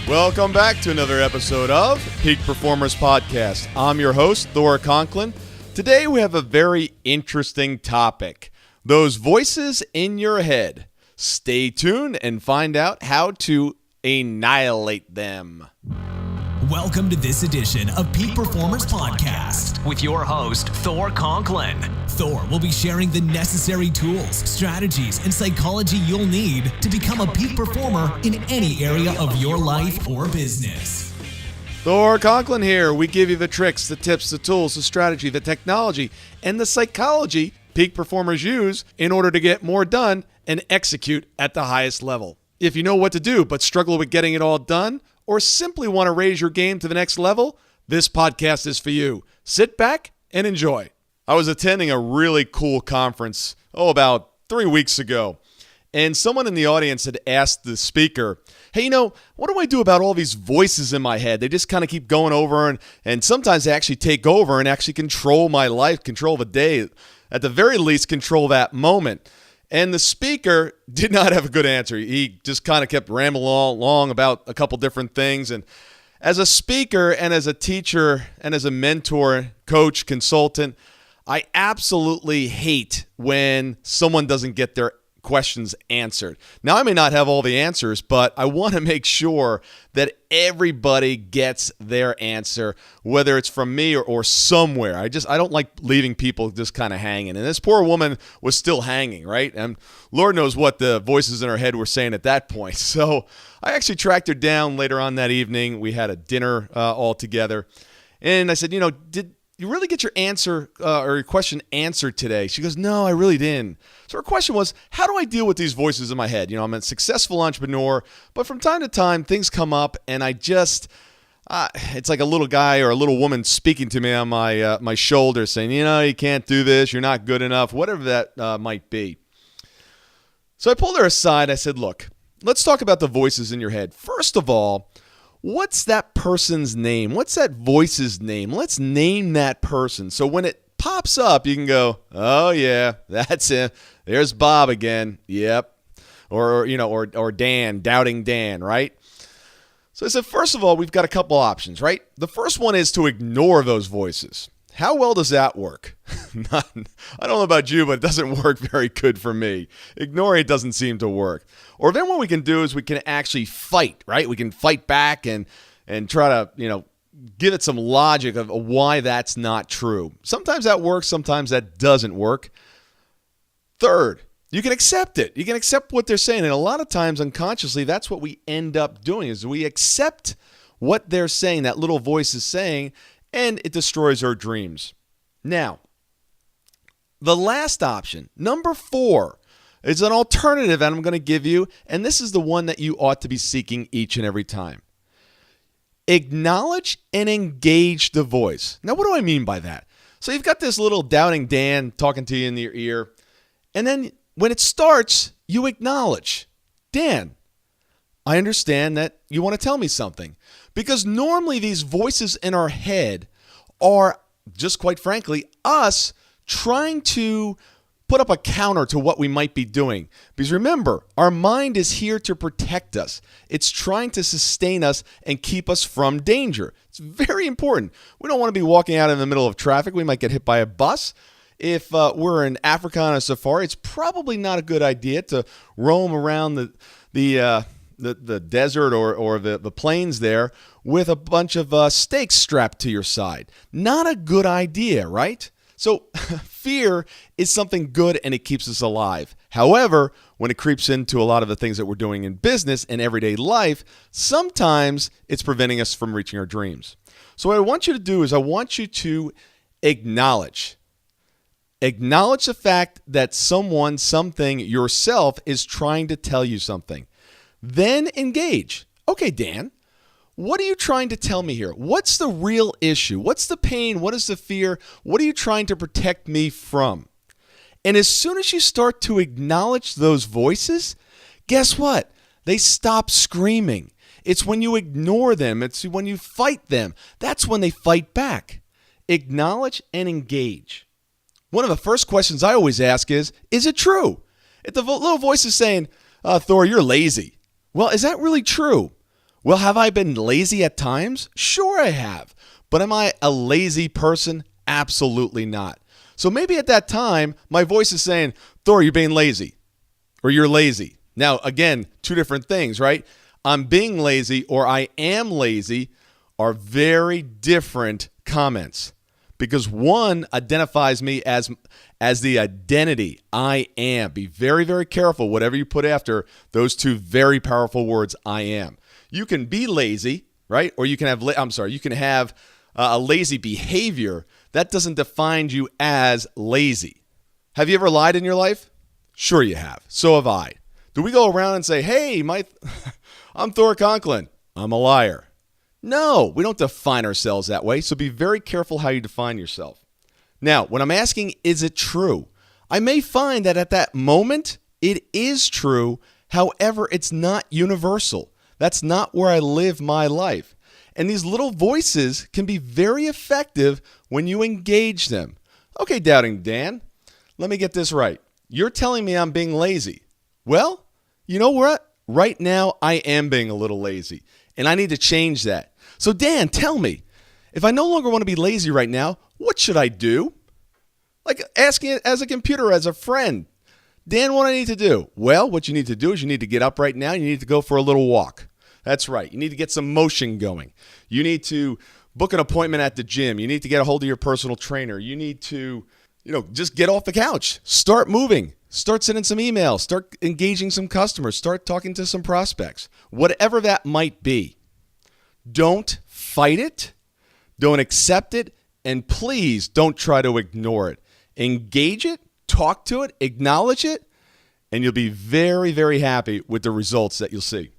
Welcome back to another episode of Peak Performers Podcast. I'm your host, Thor Conklin. Today we have a very interesting topic, those voices in your head. Stay tuned and find out how to annihilate them. Welcome to this edition of Peak Performers Podcast with your host, Thor Conklin. Thor will be sharing the necessary tools, strategies, and psychology you'll need to become a peak performer in any area of your life or business. Thor Conklin here. We give you the tricks, the tips, the tools, the strategy, the technology, and the psychology peak performers use in order to get more done and execute at the highest level. If you know what to do but struggle with getting it all done, or simply want to raise your game to the next level, this podcast is for you. Sit back and enjoy. I was attending a really cool conference, about 3 weeks ago, and someone in the audience had asked the speaker, hey, what do I do about all these voices in my head? They just kind of keep going over, and sometimes they actually take over and actually control my life, control the day, at the very least control that moment. And the speaker did not have a good answer. He just kind of kept rambling along about a couple different things. And as a speaker and as a teacher and as a mentor, coach, consultant, I absolutely hate when someone doesn't get their questions answered. Now, I may not have all the answers, but I want to make sure that everybody gets their answer, whether it's from me or somewhere. I don't like leaving people just kind of hanging. And this poor woman was still hanging, right? And Lord knows what the voices in her head were saying at that point. So I actually tracked her down later on that evening. We had a dinner all together. And I said, did you really get your answer or your question answered today? She goes, no, I really didn't. So her question was, how do I deal with these voices in my head? I'm a successful entrepreneur, but from time to time, things come up and I just, it's like a little guy or a little woman speaking to me on my shoulder saying, you can't do this, you're not good enough, whatever that might be. So I pulled her aside. I said, look, let's talk about the voices in your head. First of all, what's that person's name? What's that voice's name? Let's name that person. So when it pops up, you can go, oh yeah, that's him. There's Bob again. Yep. Or Dan, doubting Dan, right? So I said, first of all, we've got a couple options, right? The first one is to ignore those voices. How well does that work? I don't know about you, but it doesn't work very good for me. Ignoring it doesn't seem to work. Or then what we can do is we can actually fight, right? We can fight back and try to, give it some logic of why that's not true. Sometimes that works, sometimes that doesn't work. Third, you can accept it. You can accept what they're saying. And a lot of times unconsciously, that's what we end up doing is we accept what they're saying, that little voice is saying, and it destroys our dreams. Now, the last option, number 4, is an alternative that I'm going to give you, and this is the one that you ought to be seeking each and every time. Acknowledge and engage the voice. Now, what do I mean by that? So you've got this little doubting Dan talking to you in your ear, and then when it starts, you acknowledge, Dan, I understand that you want to tell me something. Because normally these voices in our head are, just quite frankly, us trying to put up a counter to what we might be doing. Because remember, our mind is here to protect us. It's trying to sustain us and keep us from danger. It's very important. We don't want to be walking out in the middle of traffic. We might get hit by a bus. If we're in Africa on a safari, it's probably not a good idea to roam around the desert or the plains there with a bunch of stakes strapped to your side. Not a good idea, right? So fear is something good and it keeps us alive. However, when it creeps into a lot of the things that we're doing in business and everyday life, sometimes it's preventing us from reaching our dreams. So what I want you to do is I want you to acknowledge the fact that someone, something, yourself is trying to tell you something. Then engage. Okay, Dan, what are you trying to tell me here? What's the real issue? What's the pain? What is the fear? What are you trying to protect me from? And as soon as you start to acknowledge those voices, guess what? They stop screaming. It's when you ignore them. It's when you fight them. That's when they fight back. Acknowledge and engage. One of the first questions I always ask is it true? If the little voice is saying, Thor, you're lazy. Well, is that really true? Well, have I been lazy at times? Sure I have. But am I a lazy person? Absolutely not. So maybe at that time, my voice is saying, Thor, you're being lazy, or you're lazy. Now, again, two different things, right? I'm being lazy or I am lazy are very different comments, because one identifies me as the identity I am. Be very, very careful whatever you put after those two very powerful words, I am. You can be lazy, right? Or you can have a lazy behavior. That doesn't define you as lazy. Have you ever lied in your life? Sure you have. So have I. Do we go around and say, hey, I'm Thor Conklin, I'm a liar? No, we don't define ourselves that way, so be very careful how you define yourself. Now, when I'm asking, is it true? I may find that at that moment, it is true. However, it's not universal. That's not where I live my life. And these little voices can be very effective when you engage them. Okay, Doubting Dan, let me get this right. You're telling me I'm being lazy. Well, you know what? Right now, I am being a little lazy, and I need to change that. So Dan, tell me, if I no longer want to be lazy right now, what should I do? Like asking it as a computer, as a friend. Dan, what do I need to do? Well, what you need to do is you need to get up right now. You need to go for a little walk. That's right. You need to get some motion going. You need to book an appointment at the gym. You need to get a hold of your personal trainer. You need to, just get off the couch. Start moving. Start sending some emails. Start engaging some customers. Start talking to some prospects. Whatever that might be. Don't fight it. Don't accept it. And please don't try to ignore it. Engage it. Talk to it. Acknowledge it. And you'll be very, very happy with the results that you'll see.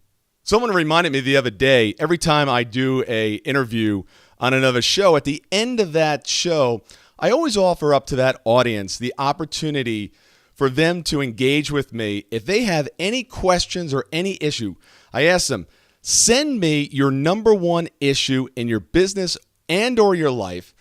Someone reminded me the other day, every time I do an interview on another show, at the end of that show, I always offer up to that audience the opportunity for them to engage with me. If they have any questions or any issue, I ask them, send me your number one issue in your business and or your life,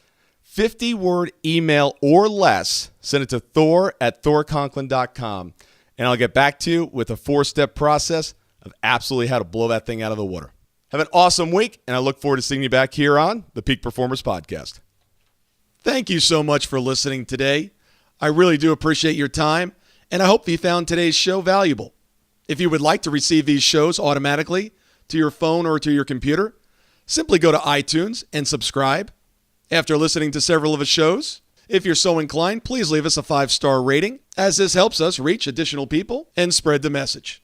50-word email or less. Send it to thor@thorconklin.com, and I'll get back to you with a 4-step process of absolutely how to blow that thing out of the water. Have an awesome week, and I look forward to seeing you back here on the Peak Performers Podcast. Thank you so much for listening today. I really do appreciate your time, and I hope you found today's show valuable. If you would like to receive these shows automatically to your phone or to your computer, simply go to iTunes and subscribe. After listening to several of the shows, if you're so inclined, please leave us a 5-star rating, as this helps us reach additional people and spread the message.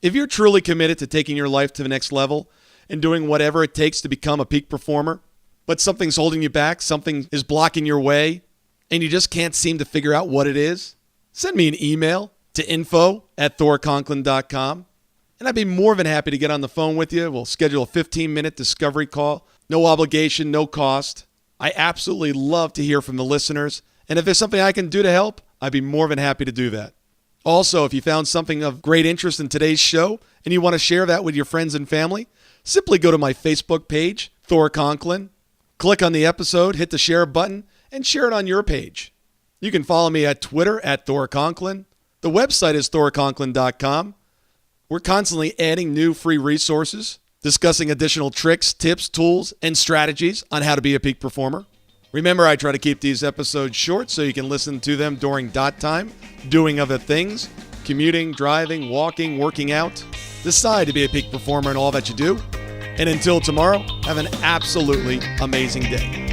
If you're truly committed to taking your life to the next level and doing whatever it takes to become a peak performer, but something's holding you back, something is blocking your way, and you just can't seem to figure out what it is, send me an email to info@thorconklin.com, and I'd be more than happy to get on the phone with you. We'll schedule a 15-minute discovery call. No obligation, no cost. I absolutely love to hear from the listeners, and if there's something I can do to help, I'd be more than happy to do that. Also, if you found something of great interest in today's show and you want to share that with your friends and family, simply go to my Facebook page, Thor Conklin, click on the episode, hit the share button, and share it on your page. You can follow me at Twitter @ThorConklin. The website is thorconklin.com. We're constantly adding new free resources, discussing additional tricks, tips, tools, and strategies on how to be a peak performer. Remember, I try to keep these episodes short so you can listen to them during dot time, doing other things, commuting, driving, walking, working out. Decide to be a peak performer in all that you do. And until tomorrow, have an absolutely amazing day.